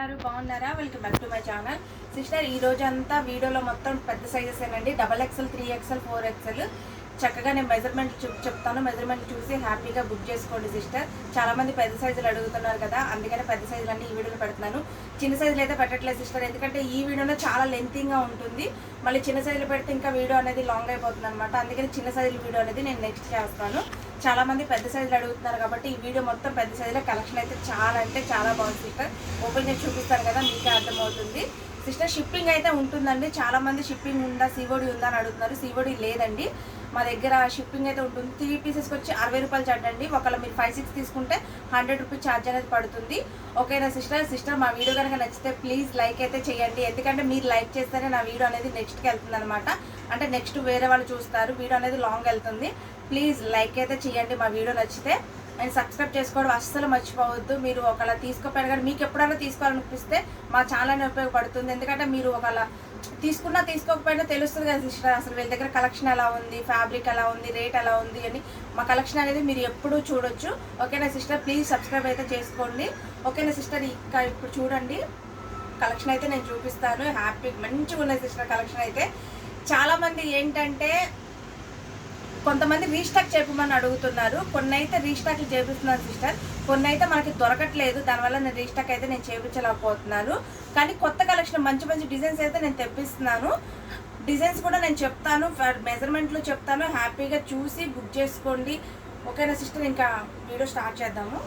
ఉన్నారు? బాగున్నారా? Welcome back to my channel. Sister ఈ రోజంతా వీడియోలో మొత్తం పెద్ద సైజెస్ ఏనండి. XXL 3XL 4XL చక్కగా నేను మెజర్మెంట్ చెప్తాను. మెజర్మెంట్ చూసి హ్యాపీగా బుక్ చేసుకోండి సిస్టర్. చాలా మంది పెద్ద సైజులు అడుగుతున్నారు కదా, అందుకనే పెద్ద సైజులు అన్ని ఈ వీడియోలో పెడుతున్నాను. చిన్న సైజులు అయితే పెట్టట్లేదు సిస్టర్, ఎందుకంటే ఈ వీడియోలో చాలా లెంతీగా ఉంటుంది. మళ్ళీ చిన్న సైజులు పెడితే ఇంకా వీడియో అనేది లాంగ్ అయిపోతుంది అనమాట. అందుకని చిన్న సైజుల వీడియో అనేది నేను నెక్స్ట్ చేస్తాను. చాలా మంది పెద్ద సైజులు అడుగుతున్నారు కాబట్టి ఈ వీడియో మొత్తం పెద్ద సైజులో కలెక్షన్ అయితే చాలా అంటే చాలా బాగుంది సిస్టర్. ఓపెన్ చేసి చూపిస్తాను కదా, మీకే అర్థమవుతుంది సిస్టర్. షిప్పింగ్ అయితే ఉంటుందండి. చాలా మంది షిప్పింగ్ ఉందా, సిఓడి ఉందా అని అడుగుతున్నారు. సిఓడి లేదండి, మా దగ్గర షిప్పింగ్ అయితే ఉంటుంది. 3 పీసెస్కి వచ్చి 60 రూపాయలు ఛార్జ్ అండి. ఒకవేళ మీరు 5, 6 తీసుకుంటే 100 రూపీస్ ఛార్జ్ అనేది పడుతుంది. ఓకేనా సిస్టర్ మా వీడియో కనుక నచ్చితే ప్లీజ్ లైక్ అయితే చేయండి. ఎందుకంటే మీరు లైక్ చేస్తేనే నా వీడియో అనేది నెక్స్ట్కి వెళ్తుంది అనమాట. అంటే నెక్స్ట్ వేరే వాళ్ళు చూస్తారు, వీడియో అనేది లాంగ్ వెళ్తుంది. ప్లీజ్ లైక్ అయితే చేయండి మా వీడియో నచ్చితే. అండ్ సబ్స్క్రైబ్ చేసుకోవడం అస్సలు మర్చిపోవద్దు. మీరు ఒకవేళ తీసుకోపోయినా కానీ మీకు ఎప్పుడైనా తీసుకోవాలనిపిస్తే మా ఛానల్ ఉపయోగపడుతుంది. ఎందుకంటే మీరు ఒకవేళ తీసుకున్నా తీసుకోకపోయినా తెలుస్తుంది కదా సిస్టర్, అసలు వీళ్ళ దగ్గర కలెక్షన్ ఎలా ఉంది, ఫ్యాబ్రిక్ ఎలా ఉంది, రేట్ ఎలా ఉంది అని మా కలెక్షన్ అనేది మీరు ఎప్పుడూ చూడొచ్చు. ఓకేనా సిస్టర్, ప్లీజ్ సబ్స్క్రైబ్ అయితే చేసుకోండి. ఓకేనా సిస్టర్, ఇంకా ఇప్పుడు చూడండి కలెక్షన్ అయితే నేను చూపిస్తాను. హ్యాపీ మంచిగా ఉన్నాయి సిస్టర్ కలెక్షన్ అయితే. చాలామంది ఏంటంటే కొంతమంది రీస్టాక్ చేపమని అడుగుతున్నారు. కొన్ని అయితే రీస్టాక్లు చేపిస్తున్నాను సిస్టర్, కొన్ని అయితే మనకి దొరకట్లేదు. దానివల్ల నేను రీస్టాక్ అయితే నేను చేయించలేకపోతున్నాను. కానీ కొత్త కలెక్షన్ మంచి మంచి డిజైన్స్ అయితే నేను తెప్పిస్తున్నాను. డిజైన్స్ కూడా నేను చెప్తాను, మెజర్మెంట్లు చెప్తాను. హ్యాపీగా చూసి బుక్ చేసుకోండి. ఓకేనా సిస్టర్, ఇంకా వీడియో స్టార్ట్ చేద్దాము.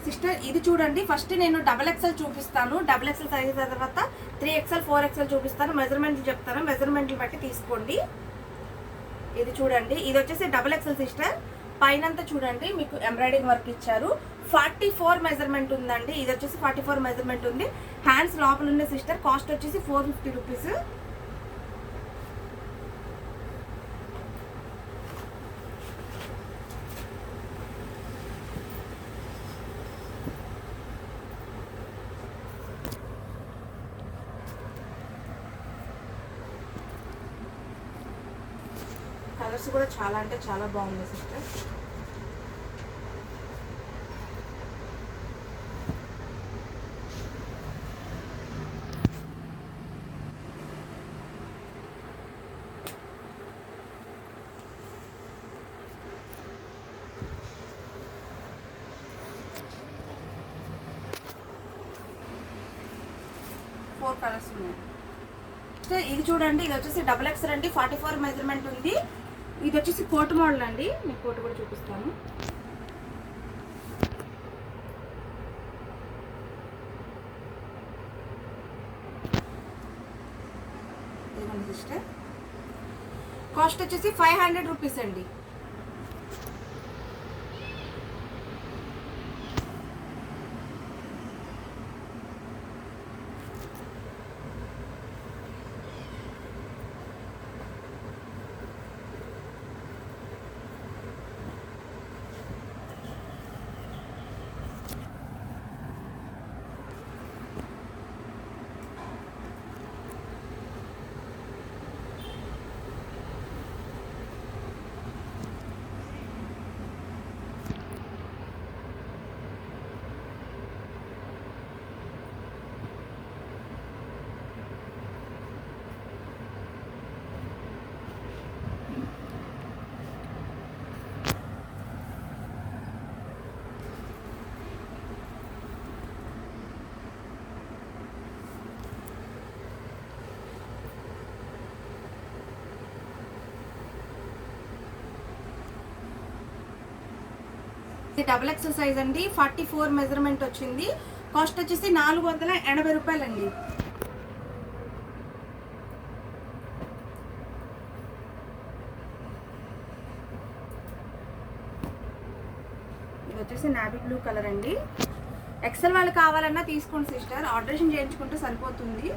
సిస్టర్ ఇది చూడండి, ఫస్ట్ నేను XXL చూపిస్తాను. XXL సైజ్ తర్వాత 3XL 4XL చూపిస్తాను. మెజర్మెంట్లు చెప్తాను, మెజర్మెంట్లు బట్టి తీసుకోండి. ఇది చూడండి, ఇది వచ్చేసి XXL సిస్టర్. పైనంతా చూడండి మీకు ఎంబ్రాయిడింగ్ వర్క్ ఇచ్చారు. 44 మెజర్మెంట్ ఉందండి. ఇది వచ్చేసి 44 మెజర్మెంట్ ఉంది. హ్యాండ్స్ లోపల ఉంది సిస్టర్. కాస్ట్ వచ్చేసి 450 రూపీస్. కలర్స్ కూడా చాలా అంటే చాలా బాగుంది సిస్టర్. ఫోర్ కలర్స్ ఉన్నాయి. ఇది చూడండి, ఇది వచ్చేసి XXL అండి. 44 మెజర్మెంట్ ఉంది. ఇది వచ్చేసి కోట్ మోడల్ అండి. నేను కోట్ కూడా చూపిస్తాను. ఇదిగోండి సిస్టర్, కాస్ట్ వచ్చేసి 500 రూపీస్ అండి. ఇది XXL సైజ్ అండి. 44 మెజర్మెంట్ వచ్చింది. కాస్ట్ వచ్చేసి 480 రూపాయలండి. ఇది వచ్చేసి నావీ బ్లూ కలర్ అండి. XL వాళ్ళు కావాలన్నా తీసుకోండి సిస్టర్, ఆల్టరేషన్ చేయించుకుంటే సరిపోతుంది.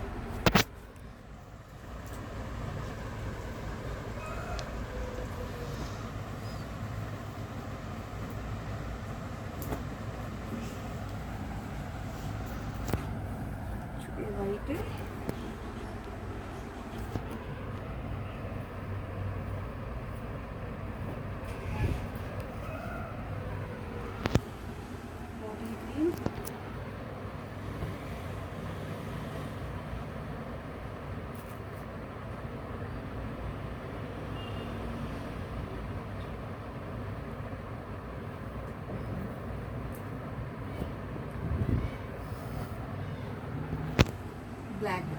White, bottle green, black.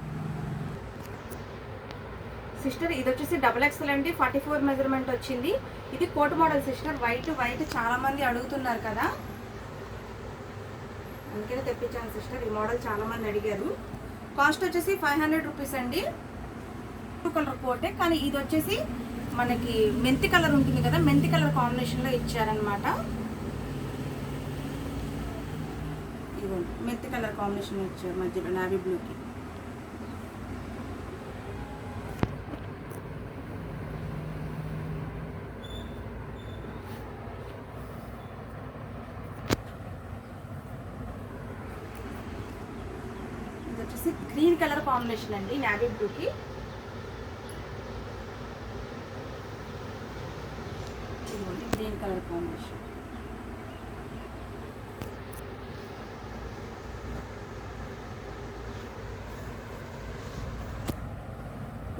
Sister ఇది వచ్చేసి XXL అండి, 44 మెజర్మెంట్ వచ్చింది. ఇది కోట్ మోడల్ సిస్టర్. వైట్ చాలా మంది అడుగుతున్నారు కదా, అందుకనే తెప్పించాను సిస్టర్. ఈ మోడల్ చాలా మంది అడిగారు. కాస్ట్ వచ్చేసి 500 రూపీస్ అండి. బ్లూ కలర్ కోటే, కానీ ఇది వచ్చేసి మనకి మెంతి కలర్ ఉంటుంది కదా, మెంతి కలర్ కాంబినేషన్లో ఇచ్చారనమాట. ఇదిగోండి మెంతి కలర్ కాంబినేషన్ ఇచ్చారు మధ్యలో నావీ బ్లూకి. ఇది వచ్చేసి గ్రీన్ కలర్ కాంబినేషన్ అండి, నావీ బ్లూకి. ఇదిగోండి గ్రీన్ కలర్ కాంబినేషన్.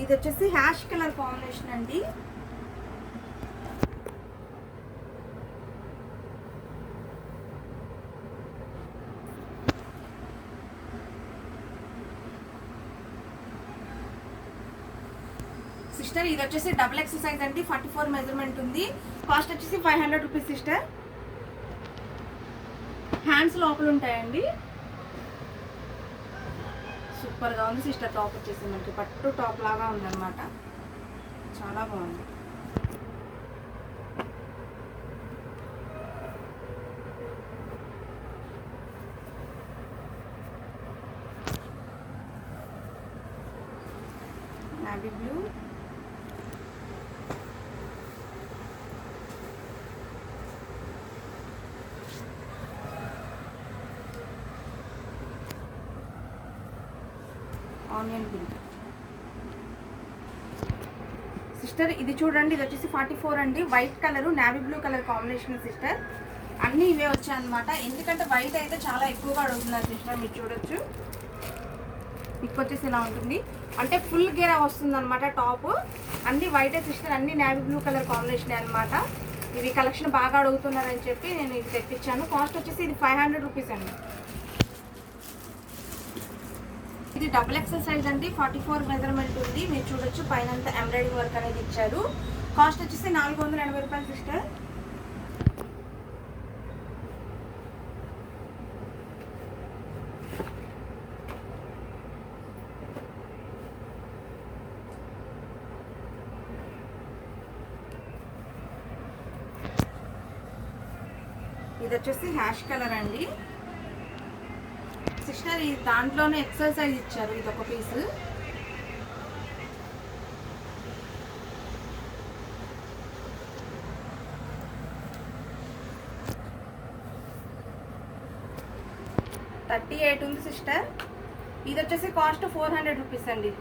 ఇది వచ్చేసి హ్యాష్ కలర్ కాంబినేషన్ అండి. సిస్టర్ ఇది వచ్చేసి XXL సైజ్ అండి, 44 మెజర్మెంట్ ఉంది. కాస్ట్ వచ్చేసి 500 రూపీస్ సిస్టర్. హ్యాండ్స్ లోపల ఉంటాయండి. సూపర్గా ఉంది సిస్టర్. టాప్ వచ్చేసి మనకి పట్టు టాప్ లాగా ఉందన్నమాట, చాలా బాగుంది. Navy blue, onion pink. Sister ఇది చూడండి, ఇది వచ్చేసి 44 అండి. White colour navy blue colour combination sister. అన్నీ ఇవే వచ్చాయన్నమాట, ఎందుకంటే వైట్ అయితే చాలా ఎక్కువగా అడుగుతున్నారు సిస్టర్. మీరు చూడొచ్చు, మీకు వచ్చేసి ఇలా ఉంటుంది, అంటే ఫుల్ గేరా వస్తుంది అనమాట టాప్. అన్ని వైటే సిస్టర్, అన్ని నావీ బ్లూ కలర్ కాంబినేషన్ అనమాట. ఇది కలెక్షన్ బాగా అడుగుతున్నారని చెప్పి నేను ఇది తెప్పించాను. కాస్ట్ వచ్చేసి ఇది 500 రూపీస్ అండి. ఇది XXL సైజ్ అండి, 44 మెజర్మెంట్ ఉంది. మీరు చూడొచ్చు, పైన ఎంబ్రాయిడింగ్ వర్క్ అనేది ఇచ్చారు. కాస్ట్ వచ్చేసి 480 రూపాయలు సిస్టర్. ఇది వచ్చేసి హ్యాష్ కలర్ అండి సిస్టర్. ఈ దాంట్లోనే XL సైజ్ ఇచ్చారు, ఇది ఒక పీస్. $38 ఉంది సిస్టర్. ఇది వచ్చేసి కాస్ట్ 400 రూపీస్ అండి.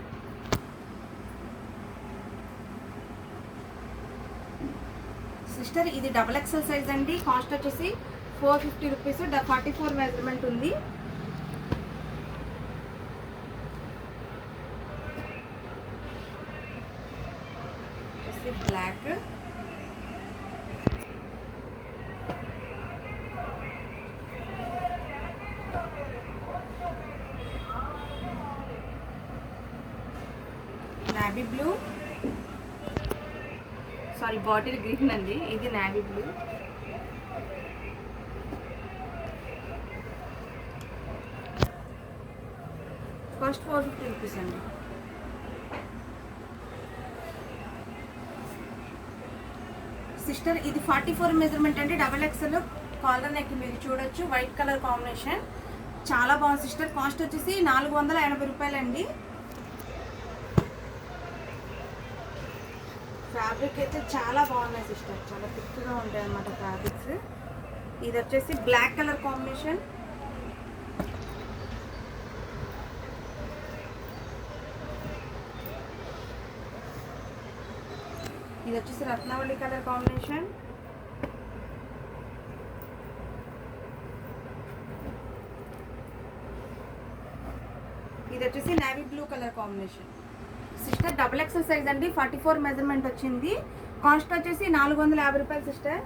సిస్టర్ ఇది XXL సైజ్ అండి, కాస్ట్ వచ్చేసి 450 రూపీస్. 44 మెజర్మెంట్ ఉంది. Black, navy blue, sorry bottle green అండి, ఇది నావీ బ్లూ. కాస్ట్ 450 రూపీస్ అండి. సిస్టర్ ఇది 44 మెజర్మెంట్ అండి, XXL కాలర్ నెక్. మీరు చూడొచ్చు, వైట్ కలర్ కాంబినేషన్, చాలా బాగుంది సిస్టర్. కాస్ట్ వచ్చేసి 480 రూపాయలు అండి. ఫ్యాబ్రిక్ అయితే చాలా బాగున్నాయి సిస్టర్, చాలా థిక్గా ఉంటాయి అన్నమాట ఫ్యాబ్రిక్స్. ఇది వచ్చేసి బ్లాక్ కలర్ కాంబినేషన్. ఇది వచ్చేసి రత్నావళి కలర్ కాంబినేషన్. ఇది వచ్చేసి navy blue colour combination. Sister XXL size అండి, 44 మెజర్మెంట్ వచ్చింది. కాస్ట్ వచ్చేసి 450 రూపాయలు సిస్టర్.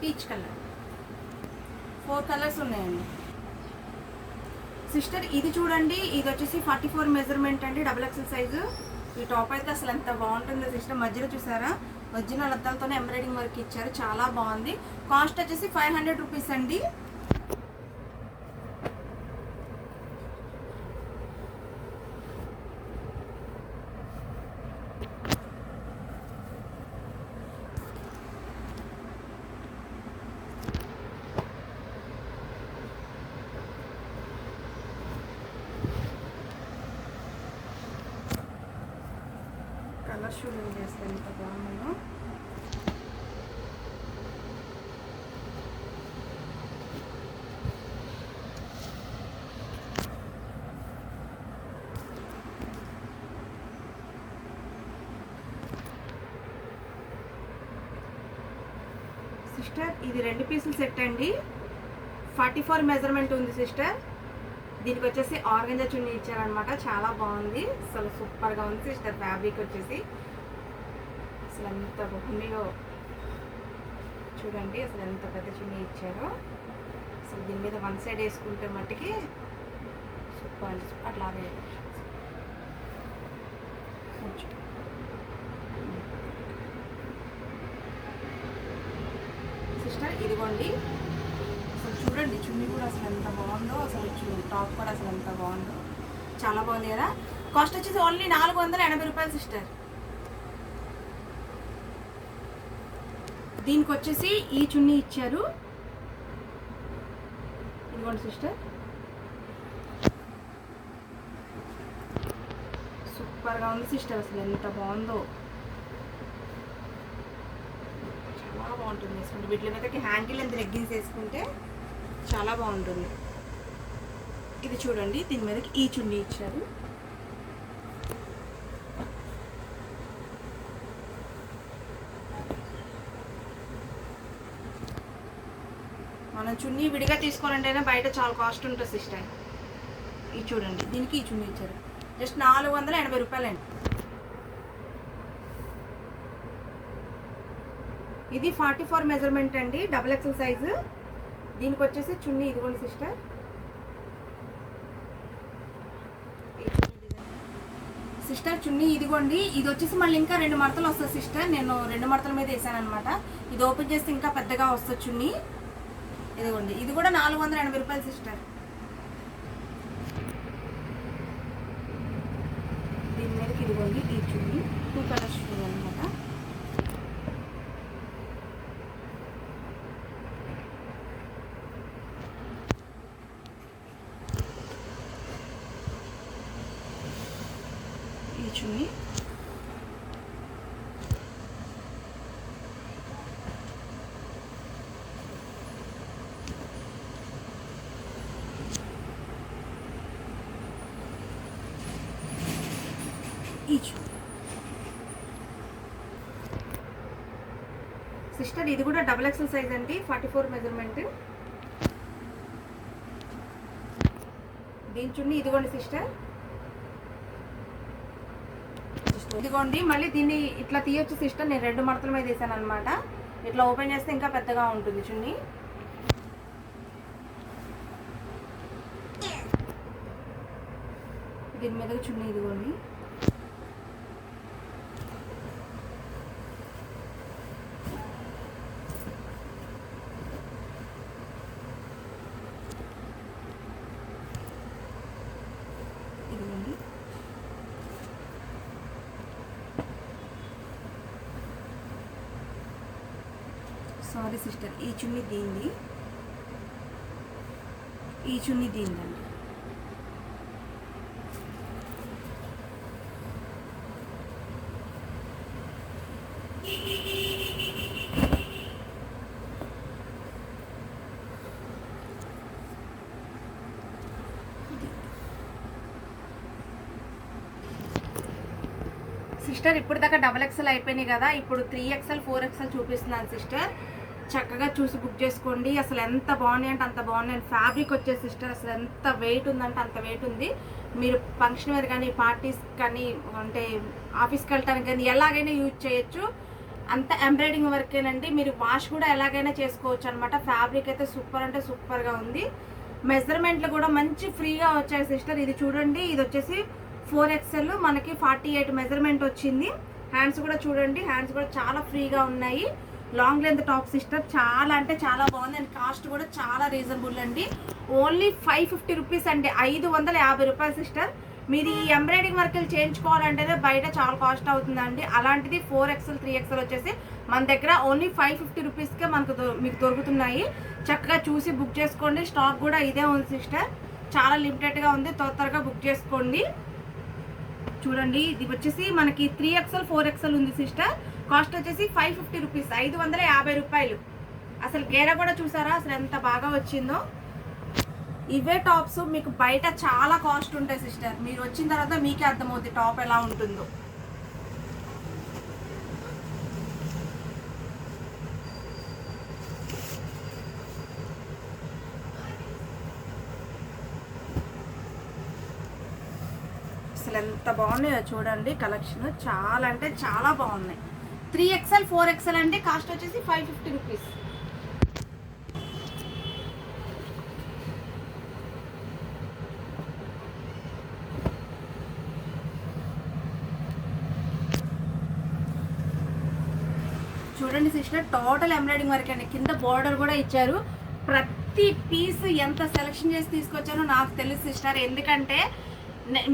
పీచ్ కలర్, 4 కలర్స్ ఉన్నాయండి సిస్టర్. ఇది చూడండి, ఇది వచ్చేసి 44 మెజర్మెంట్ అండి, XXL సైజు. ఈ టాప్ అయితే అసలు ఎంత బాగుంటుందో సిస్టర్. మధ్యలో చూసారా ఒరిజినల్ అద్దాలతోనే ఎంబ్రాయిడింగ్ వర్క్ ఇచ్చారు, చాలా బాగుంది. కాస్ట్ వచ్చేసి 500 రూపీస్ అండి. కలర్ షూటింగ్ చేస్తే ఎంత బాగుందో. సిస్టర్ ఇది 2 పీసులు సెట్ అండి, 44 మెజర్మెంట్ ఉంది సిస్టర్. దీనికి వచ్చేసి ఆర్గంజా చున్నీ ఇచ్చారనమాట, చాలా బాగుంది, అసలు సూపర్గా ఉంది సిస్టర్. ఫ్యాబ్రిక్ వచ్చేసి అసలు ఎంత బాగుందో చూడండి, అసలు ఎంత పెద్ద చున్నీ ఇచ్చారో. అసలు దీని మీద 1 సైడ్ వేసుకుంటే మట్టికి సూపర్, అట్లాగే సిస్టర్. ఇదిగోండి, అసలు చూడండి చున్నీ కూడా అసలు ఎంత బాగుందో, అసలు టాప్ కూడా అసలు ఎంత బాగుందో, చాలా బాగుంది కదా. కాస్ట్ వచ్చేసి ఓన్లీ 480 రూపాయలు సిస్టర్. దీనికి వచ్చేసి ఈ చున్నీ ఇచ్చారు, ఇదిగోండి సిస్టర్. సూపర్గా ఉంది సిస్టర్, అసలు ఎంత బాగుందో, చాలా బాగుంటుంది వేసుకుంటే. వీటి మీదకి హ్యాండిల్ ఎంత లెగ్గిన్స్ వేసుకుంటే చాలా బాగుంటుంది. ఇది చూడండి, దీని మీదకి ఈ చున్నీ ఇచ్చారు. మనం చున్నీ విడిగా తీసుకోవాలంటేనే బయట చాలా కాస్ట్ ఉంటుంది సిస్టర్. ఇది చూడండి, దీనికి ఈ చున్నీ ఇచ్చారు, జస్ట్ 480 రూపాయలండి. ఇది 44 మెజర్మెంట్ అండి, XXL సైజు. దీనికి వచ్చేసి చున్నీ ఇదిగోండి సిస్టర్. సిస్టర్ చున్నీ ఇదిగోండి. ఇది వచ్చేసి మళ్ళీ ఇంకా 2 మడతలు వస్తుంది సిస్టర్. నేను 2 మడతల మీద వేసాను అనమాట. ఇది ఓపెన్ చేస్తే ఇంకా పెద్దగా వస్తుంది చున్నీ. ఇదిగోండి, ఇది కూడా 480 రూపాయలు సిస్టర్. దీని మీదకి ఇదిగోండి ఈ చున్నీ, 2 కలర్స్ చున్నీ అనమాట. ఈ చున్నీ సిస్టర్. ఇది కూడా XXL సైజ్ అండి, 44 మెజర్మెంట్. దీని చున్నీ ఇదిగోండి సిస్టర్. ఇదిగోండి, మళ్ళీ దీన్ని ఇట్లా తీయొచ్చు సిస్టర్. నేను 2 మడతల మీద వేసాను అనమాట. ఇట్లా ఓపెన్ చేస్తే ఇంకా పెద్దగా ఉంటుంది చున్నీ. దీని మీద చున్నీ ఇదిగోండి. ఇదిగోండి, సారీ సిస్టర్, ఈ చున్నీ దీంది, ఈ చున్నీ దీందండి. సిస్టర్ ఇప్పుడు దాకా XXL అయిపోయినాయి కదా, ఇప్పుడు 3XL 4XL చూపిస్తున్నాను సిస్టర్. చక్కగా చూసి బుక్ చేసుకోండి. అసలు ఎంత బాగున్నాయి అంటే అంత బాగున్నాయి. ఫ్యాబ్రిక్ వచ్చేసి సిస్టర్ అసలు ఎంత వెయిట్ ఉందంటే అంత వెయిట్ ఉంది. మీరు ఫంక్షన్ వేర్ కానీ పార్టీస్ కానీ అంటే ఆఫీస్కి వెళ్ళటానికి కానీ ఎలాగైనా యూజ్ చేయొచ్చు. అంత ఎంబ్రాయిడింగ్ వర్కేనండి. మీరు వాష్ కూడా ఎలాగైనా చేసుకోవచ్చు అనమాట. ఫ్యాబ్రిక్ అయితే సూపర్ అంటే సూపర్గా ఉంది. మెజర్మెంట్లు కూడా మంచి ఫ్రీగా వచ్చాయి సిస్టర్. ఇది చూడండి, ఇది వచ్చేసి 4XL, మనకి 48 మెజర్మెంట్ వచ్చింది. హ్యాండ్స్ కూడా చూడండి, హ్యాండ్స్ కూడా చాలా ఫ్రీగా ఉన్నాయి. లాంగ్ లెంత్ టాప్ సిస్టర్, చాలా అంటే చాలా బాగుంది. అండ్ కాస్ట్ కూడా చాలా రీజనబుల్ అండి. ఓన్లీ 550 రూపీస్ అండి, 550 రూపాయలు సిస్టర్. మీరు ఈ ఎంబ్రాయిడింగ్ వర్క్లు చేయించుకోవాలంటేనే బయట చాలా కాస్ట్ అవుతుందండి. అలాంటిది 4XL 3XL వచ్చేసి మన దగ్గర ఓన్లీ 550 రూపీస్కే మీకు దొరుకుతున్నాయి. చక్కగా చూసి బుక్ చేసుకోండి. స్టాక్ కూడా ఇదే ఉంది సిస్టర్, చాలా లిమిటెడ్గా ఉంది. త్వరగా బుక్ చేసుకోండి. చూడండి, ఇది వచ్చేసి మనకి 3XL 4XL ఉంది సిస్టర్. కాస్ట్ వచ్చేసి 550 రూపీస్, 550 రూపాయలు. అసలు గేర కూడా చూసారా అసలు ఎంత బాగా వచ్చిందో. ఇవే టాప్స్ మీకు బయట చాలా కాస్ట్ ఉంటాయి సిస్టర్. మీరు వచ్చిన తర్వాత మీకే అర్థమవుతుంది టాప్ ఎలా ఉంటుందో. అసలు ఎంత బాగున్నాయో చూడండి, కలెక్షన్ చాలా అంటే చాలా బాగున్నాయి. 3XL 4XL అంటే కాస్ట్ వచ్చేసి 550 రూపీస్. చూడండి సిస్టర్, టోటల్ ఎంబ్రాయిడింగ్ వర్క్ అండి. కింద బార్డర్ కూడా ఇచ్చారు. ప్రతి పీస్ ఎంత సెలెక్షన్ చేసి తీసుకొచ్చానో నాకు తెలుసు సిస్టర్. ఎందుకంటే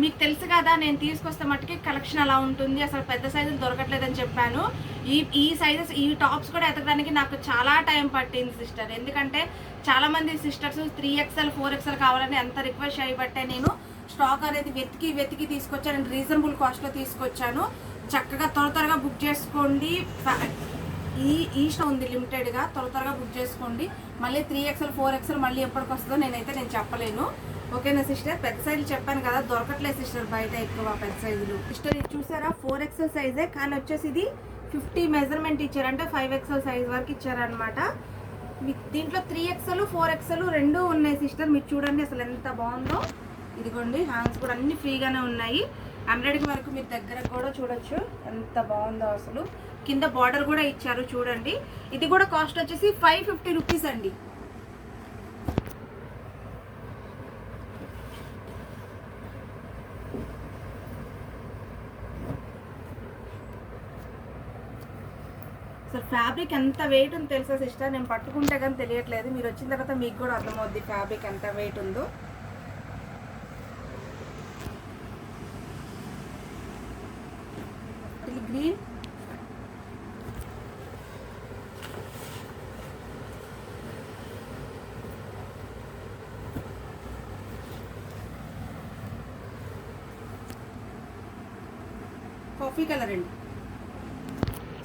మీకు తెలుసు కదా, నేను తీసుకొస్తే మట్టుకి కలెక్షన్ అలా ఉంటుంది. అసలు పెద్ద సైజులు దొరకట్లేదని చెప్పాను. ఈ సైజెస్, ఈ టాప్స్ కూడా ఎతకడానికి నాకు చాలా టైం పట్టింది సిస్టర్. ఎందుకంటే చాలామంది సిస్టర్స్ 3XL 4XL కావాలని ఎంత రిక్వెస్ట్ చేయబట్టే నేను స్టాక్ అనేది వెతికి తీసుకొచ్చాను. రీజనబుల్ కాస్ట్లో తీసుకొచ్చాను. చక్కగా త్వరగా బుక్ చేసుకోండి. ఈ స్టో ఉంది లిమిటెడ్గా, త్వరగా బుక్ చేసుకోండి. మళ్ళీ 3XL 4XL మళ్ళీ ఎప్పటికి వస్తుందో నేను చెప్పలేను. ఓకేనా సిస్టర్? పెద్ద సైజులు చెప్పాను కదా, దొరకట్లేదు సిస్టర్ బయట ఎక్కువ పెద్ద సైజులు. సిస్టర్ ఇది చూసారా, 4XL సైజే, కానీ వచ్చేసి ఇది 50 మెజర్మెంట్ ఇచ్చారంటే 5XL సైజ్ వరకు ఇచ్చారనమాట. దీంట్లో 3XL 4XL రెండు ఉన్నాయి సిస్టర్. మీరు చూడండి అసలు ఎంత బాగుందో. ఇదిగోండి, హ్యాండ్స్ కూడా అన్ని ఫ్రీగానే ఉన్నాయి. ఎంబ్రాయిడింగ్ వరకు మీరు దగ్గర కూడా చూడొచ్చు ఎంత బాగుందో. అసలు కింద బార్డర్ కూడా ఇచ్చారు చూడండి. ఇది కూడా కాస్ట్ వచ్చేసి 550 రూపీస్ అండి. అసలు ఫ్యాబ్రిక్ ఎంత వెయిట్ ఉందో తెలుసా సిస్టర్? నేను పట్టుకుంటే కానీ తెలియట్లేదు. మీరు వచ్చిన తర్వాత మీకు కూడా అర్థమవుద్ది ఫ్యాబ్రిక్ ఎంత వెయిట్ ఉందో. గ్రీన్, కాఫీ కలర్ అండి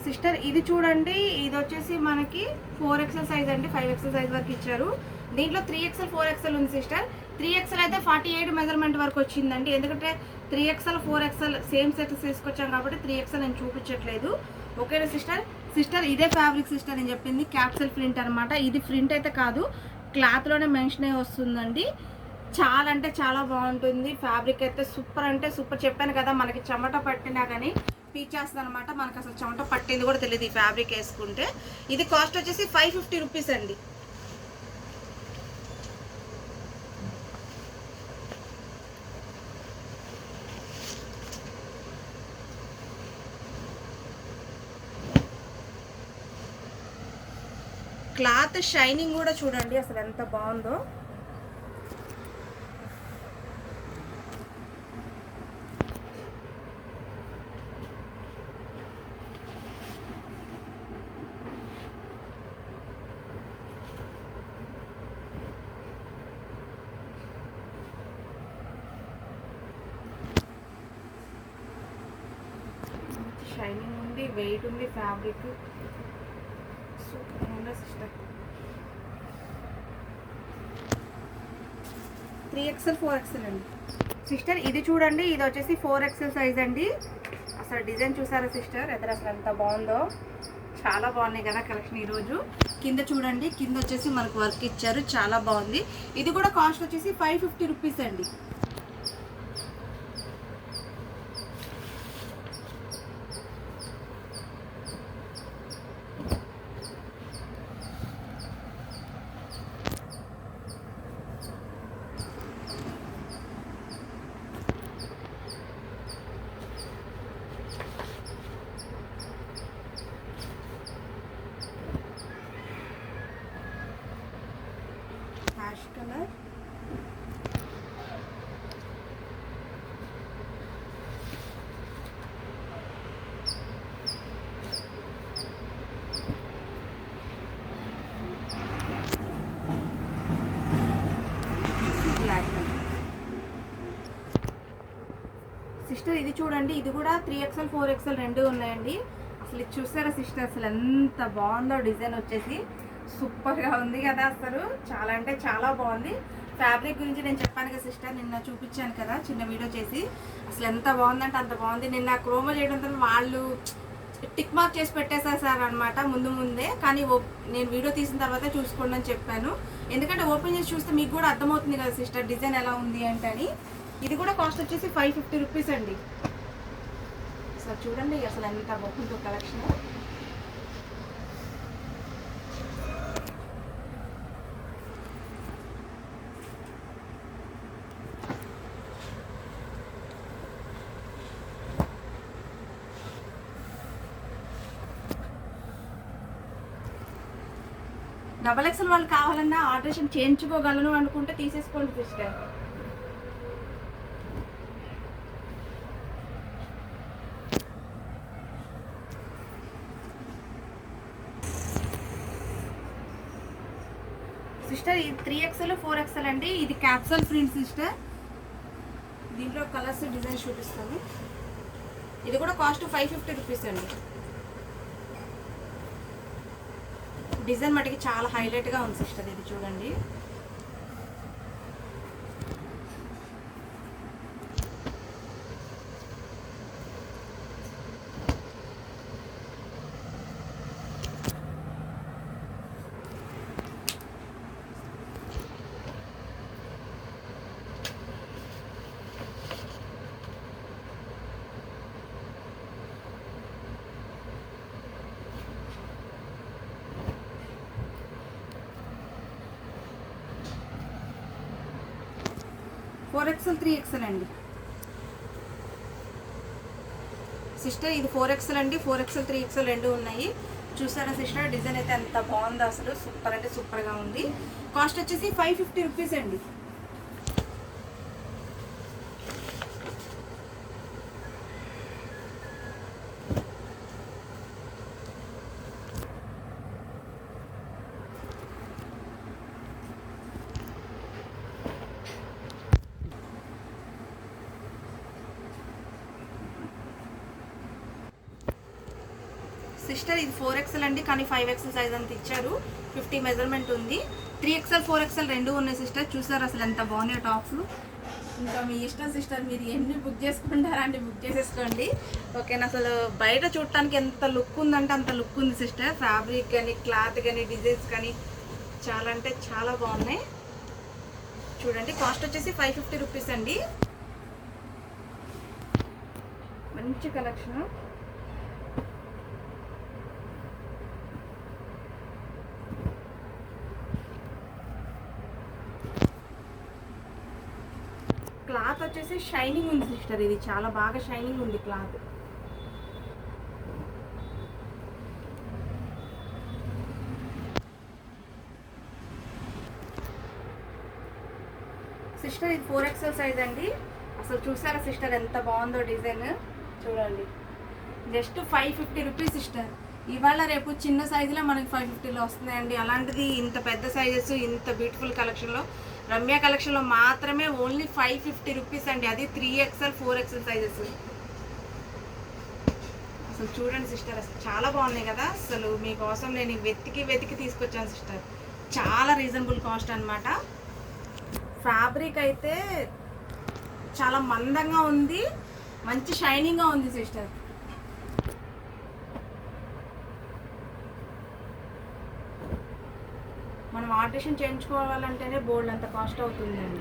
సిస్టర్. ఇది చూడండి, ఇది వచ్చేసి మనకి 4XL సైజ్ అండి, 5XL సైజ్ వరకు ఇచ్చారు. దీంట్లో 3XL 4XL ఉంది సిస్టర్. 3XL అయితే 48 మెజర్మెంట్ వరకు వచ్చిందండి. ఎందుకంటే 3XL 4XL సేమ్ సెట్ తీసుకొచ్చాం కాబట్టి 3XL నేను చూపించట్లేదు. ఓకేనా సిస్టర్ ఇదే ఫ్యాబ్రిక్ సిస్టర్ నేను చెప్పింది, క్యాప్సూల్ ప్రింట్ అనమాట. ఇది ప్రింట్ అయితే కాదు, క్లాత్లోనే మెన్షన్ అయ్యి వస్తుందండి. చాలా అంటే చాలా బాగుంటుంది. ఫ్యాబ్రిక్ అయితే సూపర్ అంటే సూపర్. చెప్పాను కదా, మనకి చెమట పట్టినా కానీ పీచేస్తుంది అనమాట. మనకు అసలు చెమట పట్టింది కూడా తెలియదు ఈ ఫ్యాబ్రిక్ వేసుకుంటే. ఇది కాస్ట్ వచ్చేసి 550 రూపీస్ అండి. క్లాత్ షైనింగ్ కూడా చూడండి అసలు ఎంత బాగుందో. షైనింగ్ ఉంది, వెయిట్ ఉంది, ఫ్యాబ్రిక్ సూపర్ ఉంది సిస్టర్. 3XL 4XL అండి సిస్టర్. ఇది చూడండి, ఇది వచ్చేసి 4XL సైజ్ అండి. అసలు డిజైన్ చూసారా సిస్టర్? ఎదురు అసలు ఎంత బాగుందో. చాలా బాగున్నాయి కదా కలెక్షన్ ఈరోజు. కింద చూడండి, కింద వచ్చేసి మనకు వర్క్ ఇచ్చారు, చాలా బాగుంది. ఇది కూడా కాస్ట్ వచ్చేసి 550 రూపీస్ అండి. సిస్టర్ ఇది చూడండి, ఇది కూడా 3XL 4XL రెండు ఉన్నాయండి. అసలు ఇది చూస్తారా సిస్టర్, అసలు ఎంత బాగుందో డిజైన్ వచ్చేసి సూపర్గా ఉంది కదా. అసలు చాలా అంటే చాలా బాగుంది. ఫ్యాబ్రిక్ గురించి నేను చెప్పాను కదా సిస్టర్, నిన్న చూపించాను కదా చిన్న వీడియో చేసి. అసలు ఎంత బాగుందంటే అంత బాగుంది. నిన్న క్రోమో చేయడంతో వాళ్ళు టిక్ మార్క్ చేసి పెట్టేసేసారు అనమాట ముందే. కానీ నేను వీడియో తీసిన తర్వాత చూసుకోండి అని చెప్పాను. ఎందుకంటే ఓపెన్ చేసి చూస్తే మీకు కూడా అర్థమవుతుంది కదా సిస్టర్ డిజైన్ ఎలా ఉంది అంటే అని. ఇది కూడా కాస్ట్ వచ్చేసి 550 రూపీస్ అండి. సార్ చూడండి అసలు ఎంత బాగుందో కలెక్షన్. XXL వాళ్ళు కావాలన్నా ఆల్టరేషన్ చేయించుకోగలను అనుకుంటే తీసేసుకోండి సిస్టర్. సిస్టర్ ఇది 3XL 4XL అండి. ఇది క్యాప్సూల్ ప్రింట్ సిస్టర్. దీంట్లో కలర్స్ డిజైన్ చూపిస్తాను. ఇది కూడా కాస్ట్ 550 రూపీస్ అండి. డిజైన్ మటుకి చాలా హైలైట్గా ఉంది సిస్టర్. ఇది చూడండి. ఫోర్ XL 3XL అండి సిస్టర్. ఇది 4XL అండి. 4XL 3XL రెండు ఉన్నాయి. చూసారా సిస్టర్ డిజైన్ అయితే ఎంత బాగుందో, అసలు సూపర్ అంటే సూపర్గా ఉంది. కాస్ట్ వచ్చేసి 550 రూపీస్ అండి. సిస్టర్ ఇది 4XL అండి, కానీ 5XL సైజ్ అంత ఇచ్చారు. 50 మెజర్మెంట్ ఉంది. 3XL 4XL రెండు ఉన్నాయి సిస్టర్. చూసారు అసలు ఎంత బాగున్నాయి టాప్స్. ఇంకా మీ ఇష్టం సిస్టర్, మీరు ఎన్ని బుక్ చేసుకుంటారా అంటే బుక్ చేసేసుకోండి. ఓకేనా. అసలు బయట చూడటానికి ఎంత లుక్ ఉందంటే అంత లుక్ ఉంది సిస్టర్. ఫ్యాబ్రిక్ కానీ క్లాత్ కానీ డిజైన్స్ కానీ చాలా అంటే చాలా బాగున్నాయి. చూడండి కాస్ట్ వచ్చేసి 550 రూపీస్ అండి. మంచి కలెక్షన్. క్లాత్ వచ్చేసి షైనింగ్ ఉంది సిస్టర్. ఇది చాలా బాగా షైనింగ్ ఉంది క్లాత్. సిస్టర్ ఇది 4XL సైజ్ అండి. అసలు చూసారా సిస్టర్ ఎంత బాగుందో డిజైన్. చూడండి జస్ట్ 550 రూపీస్ సిస్టర్. ఇవాళ రేపు చిన్న సైజులో మనకి 550లో వస్తున్నాయండి. అలాంటిది ఇంత పెద్ద సైజెస్ ఇంత బ్యూటిఫుల్ కలెక్షన్లో రమ్య కలెక్షన్లో మాత్రమే ఓన్లీ 550 రూపీస్ అండి. అది 3XL 4XL సైజెస్. అసలు చూడండి సిస్టర్ అసలు చాలా బాగున్నాయి కదా. అసలు మీకోసం నేను వెతికి తీసుకొచ్చాను సిస్టర్. చాలా రీజనబుల్ కాస్ట్ అనమాట. ఫ్యాబ్రిక్ అయితే చాలా మందంగా ఉంది, మంచి షైనింగ్గా ఉంది సిస్టర్. మనం ఆల్టరేషన్ చేయించుకోవాలంటేనే బోల్డ్ అంత కాస్ట్ అవుతుందండి.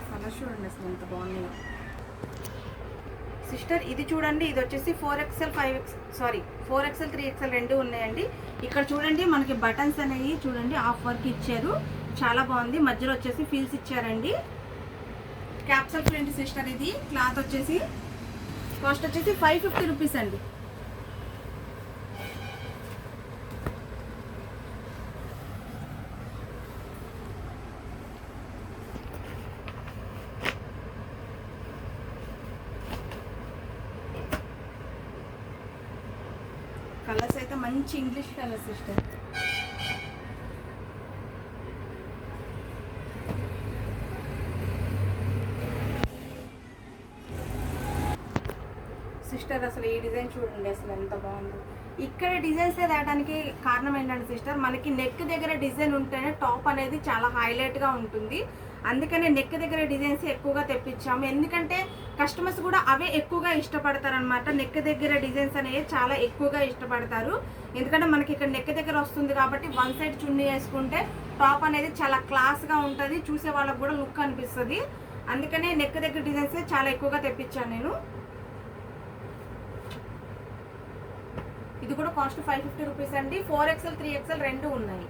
కలర్ చూడండి అసలు ఎంత బాగున్నాయో సిస్టర్. ఇది చూడండి, ఇది వచ్చేసి 4XL 4XL 3XL రెండు ఉన్నాయండి. ఇక్కడ చూడండి మనకి బటన్స్ అనేవి చూడండి హాఫ్ వర్క్ ఇచ్చారు, చాలా బాగుంది. మధ్యలో వచ్చేసి ఫీల్స్ ఇచ్చారండి. Capsule print sister. ఇది క్లాత్ వచ్చేసి కాస్ట్ వచ్చేసి 550 రూపీస్ అండి. కలర్స్ అయితే మంచి ఇంగ్లీష్ కలర్ సిస్టర్. సిస్టర్ అసలు ఈ డిజైన్ చూడండి, అసలు ఎంత బాగుందో. ఇక్కడ డిజైన్స్ తేడానికి కారణం ఏంటంటే సిస్టర్, మనకి నెక్ దగ్గర డిజైన్ ఉంటేనే టాప్ అనేది చాలా హైలైట్గా ఉంటుంది. అందుకనే నెక్ దగ్గర డిజైన్స్ ఎక్కువగా తెప్పించాము. ఎందుకంటే కస్టమర్స్ కూడా అవే ఎక్కువగా ఇష్టపడతారనమాట. నెక్ దగ్గర డిజైన్స్ అనేవి చాలా ఎక్కువగా ఇష్టపడతారు. ఎందుకంటే మనకి ఇక్కడ నెక్ దగ్గర వస్తుంది కాబట్టి వన్ సైడ్ చున్నీ వేసుకుంటే టాప్ అనేది చాలా క్లాస్గా ఉంటుంది, చూసే వాళ్ళకు కూడా లుక్ అనిపిస్తుంది. అందుకనే నెక్ దగ్గర డిజైన్స్ చాలా ఎక్కువగా తెప్పించాను నేను. ఇది కూడా కాస్ట్ 550 రూపీస్ అండి. 4XL 3XL రెండు ఉన్నాయి.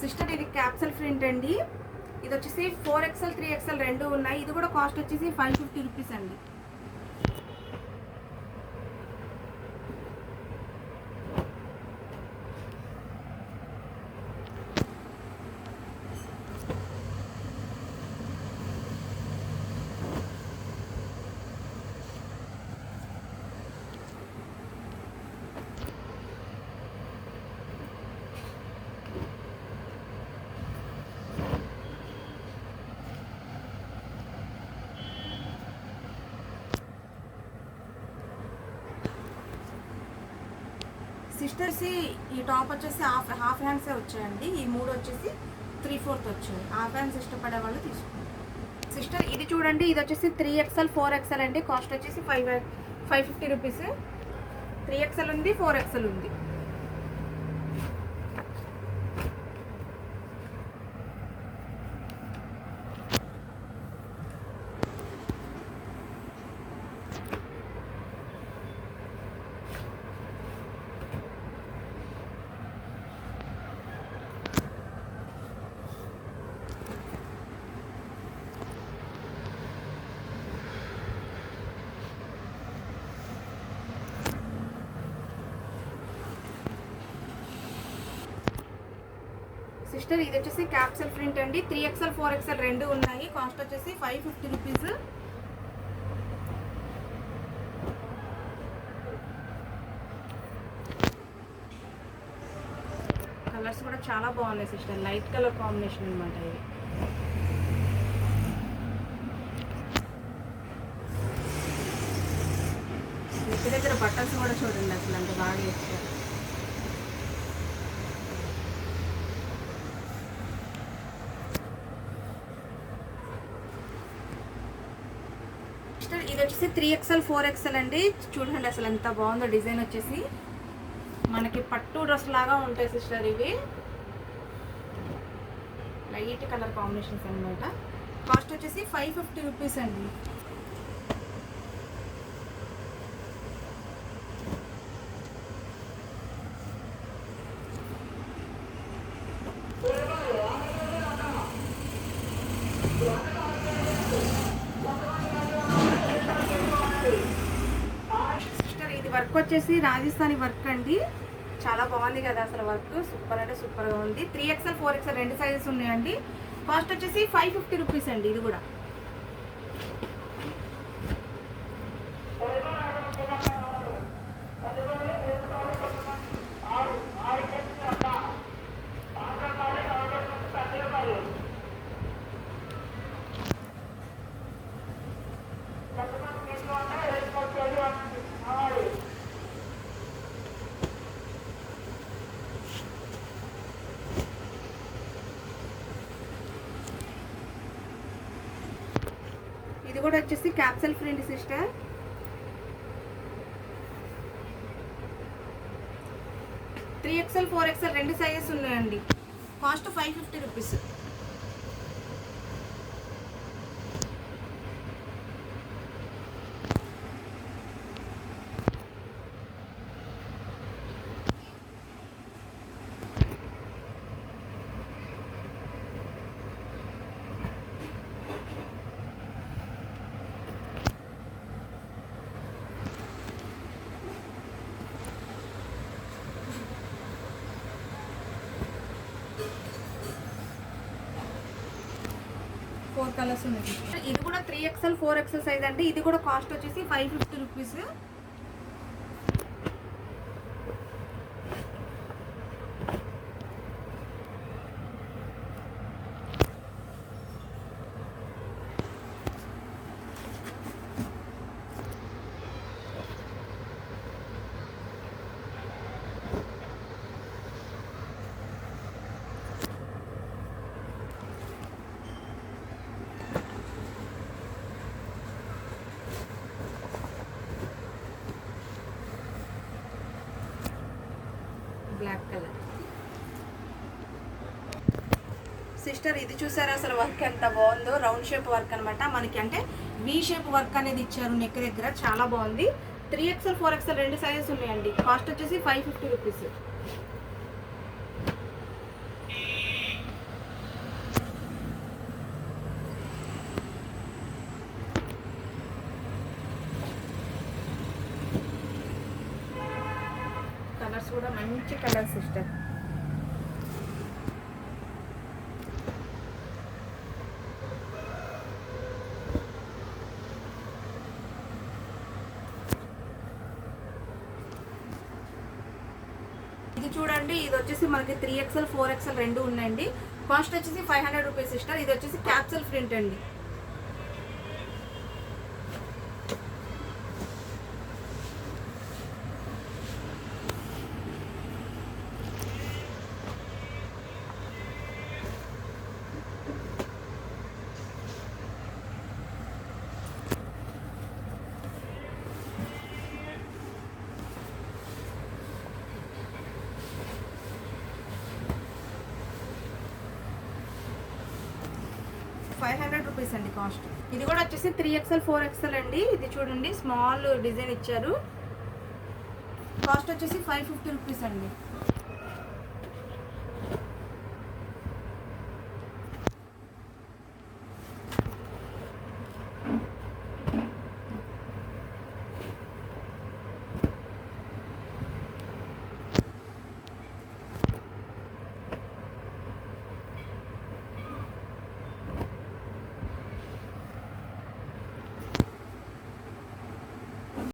సిస్టర్ ఇది క్యాప్సల్ ప్రింట్ అండి. ఇది వచ్చేసి 4XL 3XL రెండు ఉన్నాయి. ఇది కూడా కాస్ట్ వచ్చేసి 550 రూపీస్ అండి. సిస్టర్స్ ఈ టాప్ వచ్చేసి హాఫ్ హ్యాండ్సే వచ్చాయండి. ఈ మూడు వచ్చేసి 3/4 వచ్చాయి. హాఫ్ హ్యాండ్స్ ఇష్టపడే వాళ్ళు తీసుకోండి. సిస్టర్ ఇది చూడండి, ఇది వచ్చేసి 3XL 4XL అండి. కాస్ట్ వచ్చేసి 550 రూపీస్. 3XL ఉంది, 4XL ఉంది. సిస్టర్ ఇది వచ్చేసి క్యాప్సల్ ప్రింట్ అండి. 3XL 4XL రెండు ఉన్నాయి. కాస్ట్ వచ్చేసి 550 రూపీస్. కలర్స్ కూడా చాలా బాగున్నాయి సిస్టర్, లైట్ కలర్ కాంబినేషన్ అనమాట ఇది. ఇంటి దగ్గర బట్టన్స్ కూడా చూడండి, అసలు అంత బాగా ఇచ్చారు. ఇది వచ్చేసి 3XL 4XL అండి. చూడండి అసలు ఎంత బాగుందో డిజైన్. వచ్చేసి మనకి పట్టు డ్రెస్ లాగా ఉంటాయి సిస్టర్. ఇవి లైట్ కలర్ కాంబినేషన్స్ అనమాట. కాస్ట్ వచ్చేసి 550 రూపీస్ అండి. వర్క్ వచ్చేసి రాజస్థానీ వర్క్ అండి. చాలా బాగుంది కదా అసలు. వర్క్ సూపర్ అంటే సూపర్గా ఉంది. 3XL 4XL రెండు సైజెస్ ఉన్నాయండి. కాస్ట్ వచ్చేసి 550 రూపీస్ అండి. ఇది కూడా ఇది కూడా వచ్చేసి capsule print sister. Three XL 4XL రెండు సైజెస్ ఉన్నాయండి. Cost 550 rupees. కలర్స్ ఉన్నాయి. ఇది కూడా 3XL 4XL సైజ్ అండి. ఇది కూడా కాస్ట్ వచ్చేసి 550 రూపీస్. Black colour. సిస్టర్ ఇది చూసారా అసలు వర్క్ ఎంత బాగుందో. రౌండ్ షేప్ వర్క్ అనమాట మనకి, అంటే వి షేప్ వర్క్ అనేది ఇచ్చారు నెక్ దగ్గర, చాలా బాగుంది. 3XL 4XL రెండు సైజెస్ ఉన్నాయండి. కాస్ట్ వచ్చేసి 550 రూపీస్. కలర్స్ కూడా మంచి కలర్ సిస్టర్. ఇది చూడండి, ఇది వచ్చేసి మనకి 3XL 4XL రెండు ఉన్నాయండి. కాస్ట్ వచ్చేసి 500 రూపీస్ సిస్టర్. ఇది వచ్చేసి క్యాప్సూల్ ప్రింట్ అండి. ₹500 అండి కాస్ట్. ఇది కూడా వచ్చేసి 3XL 4XL అండి. ఇది చూడండి స్మాల్ డిజైన్ ఇచ్చారు. కాస్ట్ వచ్చేసి 550 రూపీస్ అండి.